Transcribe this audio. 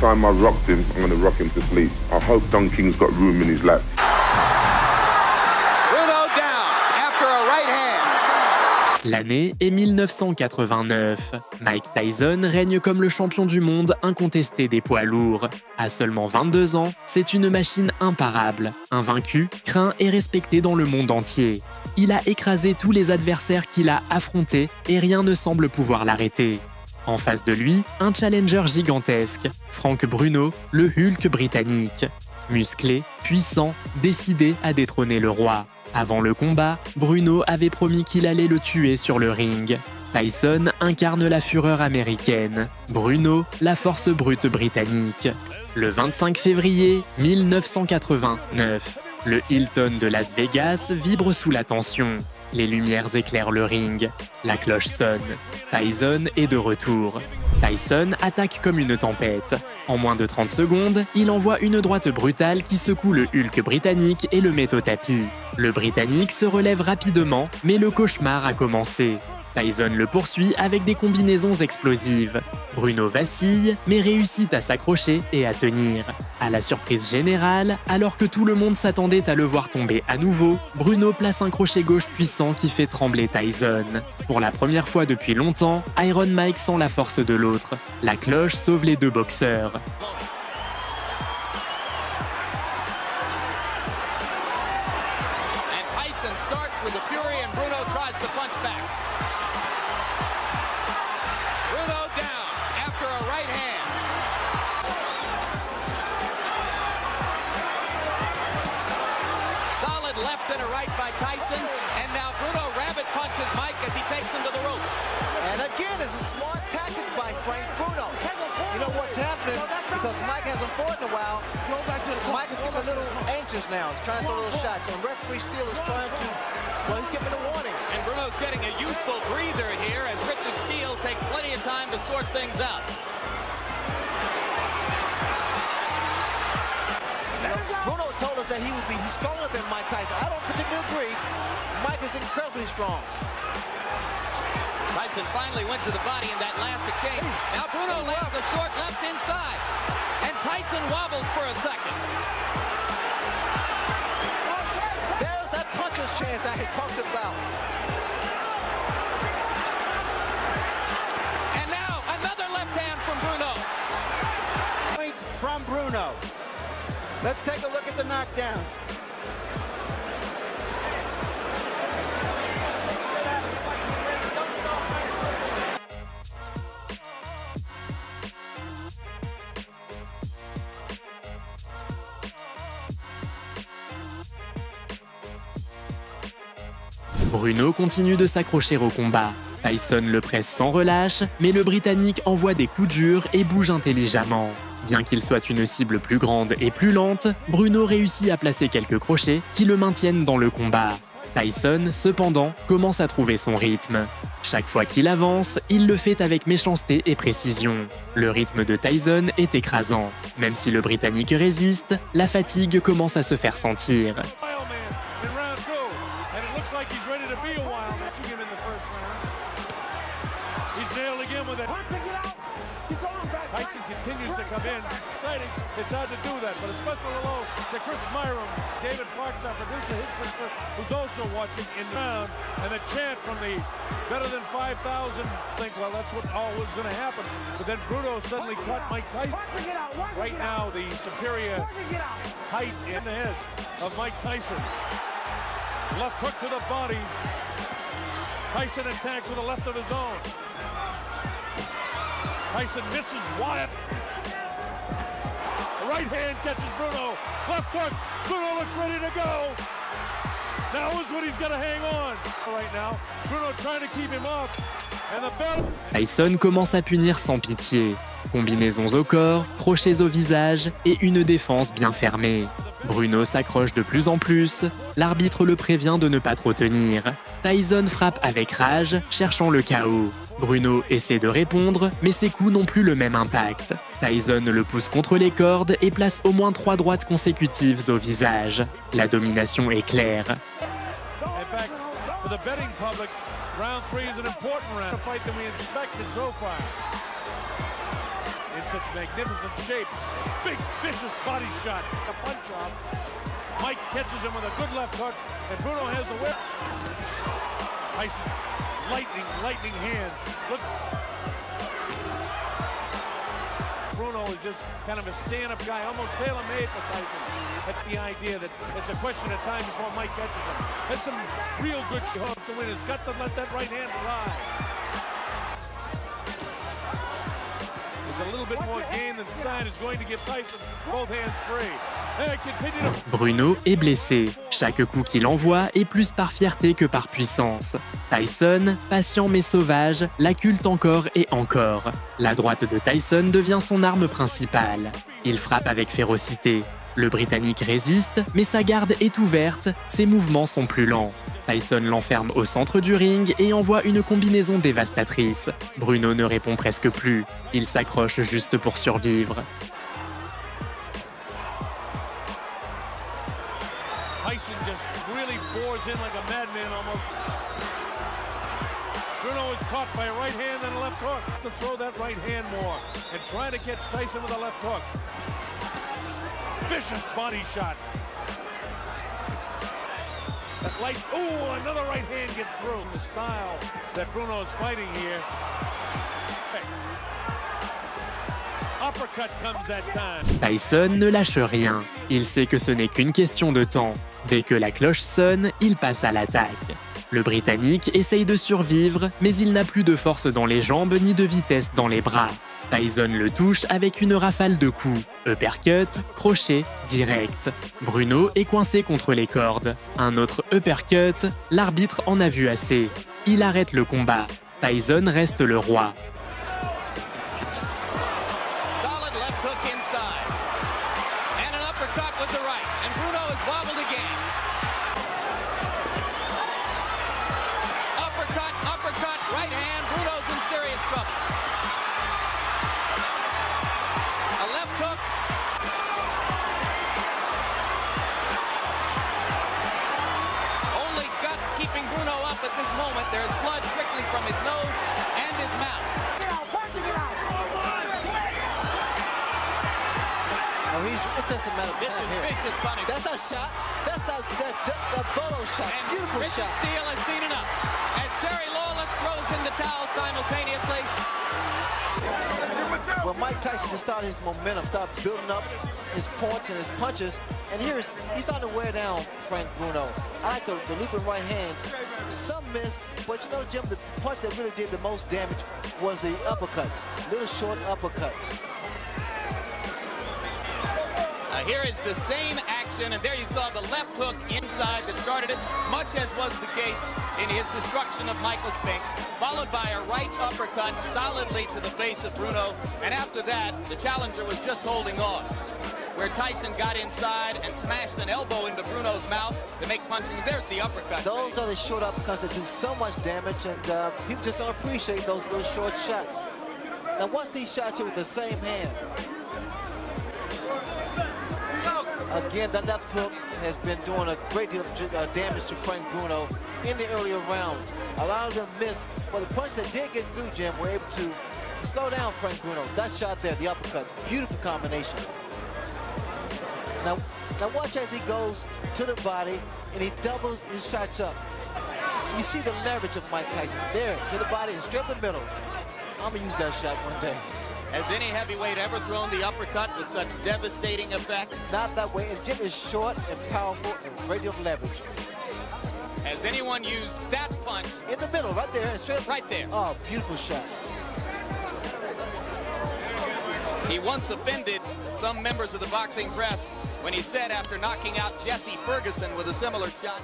time I rocked him, I'm going to rock him to sleep. I hope Don King's got room in his lap. L'année est 1989. Mike Tyson règne comme le champion du monde incontesté des poids lourds. À seulement 22 ans, c'est une machine imparable, invaincu, craint et respecté dans le monde entier. Il a écrasé tous les adversaires qu'il a affrontés et rien ne semble pouvoir l'arrêter. En face de lui, un challenger gigantesque, Frank Bruno, le Hulk britannique. Musclé, puissant, décidé à détrôner le roi. Avant le combat, Bruno avait promis qu'il allait le tuer sur le ring. Tyson incarne la fureur américaine, Bruno, la force brute britannique. Le 25 février 1989, le Hilton de Las Vegas vibre sous la tension. Les lumières éclairent le ring, la cloche sonne. Tyson est de retour. Tyson attaque comme une tempête. En moins de 30 secondes, il envoie une droite brutale qui secoue le Hulk britannique et le met au tapis. Le Britannique se relève rapidement, mais le cauchemar a commencé. Tyson le poursuit avec des combinaisons explosives. Bruno vacille, mais réussit à s'accrocher et à tenir. À la surprise générale, alors que tout le monde s'attendait à le voir tomber à nouveau, Bruno place un crochet gauche puissant qui fait trembler Tyson. Pour la première fois depuis longtemps, Iron Mike sent la force de l'autre. La cloche sauve les deux boxeurs. Left and a right by Tyson, and now Bruno rabbit punches Mike as he takes him to the ropes. And again, it's a smart tactic by Frank Bruno. You know what's happening, because Mike hasn't fought in a while. Mike is getting a little anxious now. He's trying to throw little shots, and referee Steele is trying to, well, he's giving a warning. And Bruno's getting a useful breather here as Richard Steele takes plenty of time to sort things out. Bruno told us that he would be stronger than Mike Tyson. I don't particularly agree. Mike is incredibly strong. Tyson finally went to the body in that last exchange. Now Bruno lands a short left inside. And Tyson wobbles for a second. There's that puncher's chance I had talked about. And now another left hand from Bruno. Point from Bruno. Let's take a look at the knockdown. Bruno continue de s'accrocher au combat. Tyson le presse sans relâche, mais le Britannique envoie des coups durs et bouge intelligemment. Bien qu'il soit une cible plus grande et plus lente, Bruno réussit à placer quelques crochets qui le maintiennent dans le combat. Tyson, cependant, commence à trouver son rythme. Chaque fois qu'il avance, il le fait avec méchanceté et précision. Le rythme de Tyson est écrasant. Même si le Britannique résiste, la fatigue commence à se faire sentir. Tyson continues to come in. Exciting. It's hard to do that, but a special hello to Chris Myram, David Parks, our producer, his sister, who's also watching in the round. And the chant from the better than 5,000 think, well, that's what all was going to happen. But then Bruno suddenly caught Mike Tyson. Right now, the superior height in the head of Mike Tyson. Left hook to the body. Tyson attacks with a left of his own. Tyson misses Wyatt. The right hand catches Bruno. Left hook. Bruno looks ready to go. Now is when he's going to hang on. Right now, Bruno trying to keep him up. And the bell. Tyson commence à punir sans pitié. Combinaisons au corps, crochets au visage et une défense bien fermée. Bruno s'accroche de plus en plus. L'arbitre le prévient de ne pas trop tenir. Tyson frappe avec rage, cherchant le chaos. Bruno essaie de répondre, mais ses coups n'ont plus le même impact. Tyson le pousse contre les cordes et place au moins 3 droites consécutives au visage. La domination est claire. in such magnificent shape. Big, vicious body shot, a punch off. Mike catches him with a good left hook, and Bruno has the whip. Tyson, lightning hands. Look. Bruno is just kind of a stand-up guy, almost tailor-made for Tyson. That's the idea, that it's a question of time before Mike catches him. Has some real good hooks to win. He's got to let that right hand fly. There's a little bit more gain than Sign is going to give Tyson both hands free. And continue to... Bruno est blessé. Chaque coup qu'il envoie est plus par fierté que par puissance. Tyson, patient mais sauvage, l'acculte encore et encore. La droite de Tyson devient son arme principale. Il frappe avec férocité. Le Britannique résiste, mais sa garde est ouverte, ses mouvements sont plus lents. Tyson l'enferme au centre du ring et envoie une combinaison dévastatrice. Bruno ne répond presque plus. Il s'accroche juste pour survivre. Tyson just really bores in like a madman almost. Bruno is caught by a right hand and a left hook. To throw that right hand more and try to catch Tyson with a left hook. Vicious body shot. That light, ooh, another right hand gets through. The style that Bruno is fighting here. Hey. Uppercut comes that time. Tyson ne lâche rien. Il sait que ce n'est qu'une question de temps. Dès que la cloche sonne, il passe à l'attaque. Le Britannique essaye de survivre, mais il n'a plus de force dans les jambes ni de vitesse dans les bras. Tyson le touche avec une rafale de coups. Uppercut, crochet, direct. Bruno est coincé contre les cordes. Un autre uppercut, l'arbitre en a vu assez. Il arrête le combat. Tyson reste le roi. Solid left hook inside. And an uppercut with the right. And Bruno is wobbled again. Uppercut, right hand. Bruno's in serious trouble. A left hook. Only guts keeping Bruno up at this moment. There's blood trickling from his nose and his mouth. Oh, it's just a matter of time here. Vicious punishment. That's not shot. That's that Bono shot. And Beautiful Richard shot. Steele has seen enough. As Terry Lawless throws in the towel simultaneously. Well, Mike Tyson just started his momentum, started building up his points and his punches, and he's starting to wear down Frank Bruno. I like the looping right hand. Some miss, but you know, Jim, the punch that really did the most damage was the uppercuts, little short uppercuts. Here is the same action, and there you saw the left hook inside that started it, much as was the case in his destruction of Michael Spinks, followed by a right uppercut solidly to the face of Bruno, and after that, the challenger was just holding on, where Tyson got inside and smashed an elbow into Bruno's mouth to make punching. There's the uppercut. Those are the short uppercuts that do so much damage, and people just don't appreciate those little short shots. Now, watch these shots here with the same hand. Again, the left hook has been doing a great deal of damage to Frank Bruno in the earlier rounds. A lot of them missed, but the punch that did get through, Jim, were able to slow down Frank Bruno. That shot there, the uppercut, beautiful combination. Now watch as he goes to the body and he doubles his shots up. You see the leverage of Mike Tyson there, to the body and straight up the middle. I'm gonna use that shot one day. Has any heavyweight ever thrown the uppercut with such devastating effect? Not that way, and Jim is short and powerful and great deal of leverage. Has anyone used that punch? In the middle, right there, and straight up. Right there. Oh, beautiful shot. He once offended some members of the boxing press when he said after knocking out Jesse Ferguson with a similar shot.